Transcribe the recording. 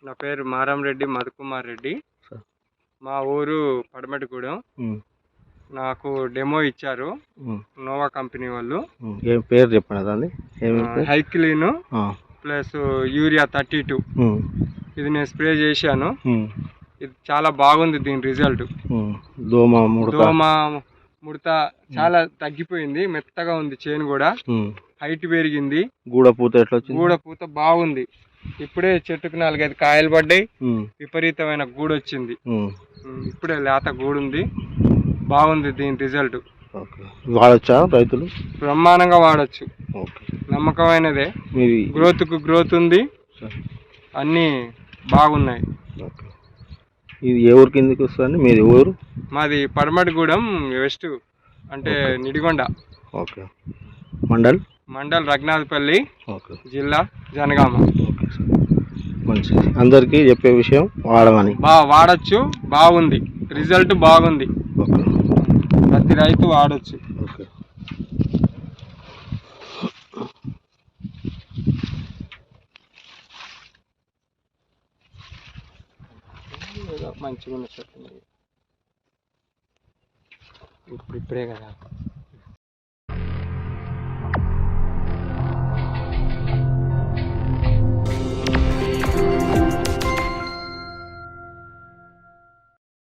నా పేరు మారంరెడ్డి మధుకుమార్ రెడ్డి. సార్. మా ఊరు పడమటిగూడెం. నాకు డెమో ఇచ్చారు నోవా కంపెనీ వాళ్ళు. ఏం పేరు చెప్పండి దాన్ని? హైక్లీన్ ప్లస్ యూరియా 32. ఇది నేను స్ప్రే చేశాను. ఇది చాలా బాగుంది. దీని రిజల్ట్ దోమ ముడత చాలా తగ్గిపోయింది. మెత్తగా ఉంది. చేను కూడా హైట్ పెరిగింది. గూడపూత ఎట్లా వచ్చింది? గూడపూత బాగుంది. ఇప్పుడే చెట్టుకు 4-5 కాయలు పడ్డాయి. విపరీతమైన గూడు వచ్చింది. ఇప్పుడే లేత గూడుంది. బాగుంది దీని రిజల్ట్. వాడచ్చా రైతులు? బ్రహ్మాండంగా వాడచ్చు. నమ్మకమైనదే. గ్రోత్ ఉంది. అన్నీ బాగున్నాయి. ఇది ఏ ఊరు కిందకి వస్తుంది? మీది ఊరు? మాది పడమటిగూడెం వెస్ట్, అంటే నిడిగొండ. ఓకే. మండల్ రఘునాథపల్లి, జిల్లా జనగామ. మంచిది. అందరికీ చెప్పే విషయం వాడమని. వాడచ్చు. బాగుంది. రిజల్ట్ బాగుంది. ప్రతి రైతు వాడచ్చు. ఓకే. మంచిగా ఉన్న చెట్టు ఇప్పుడే కదా.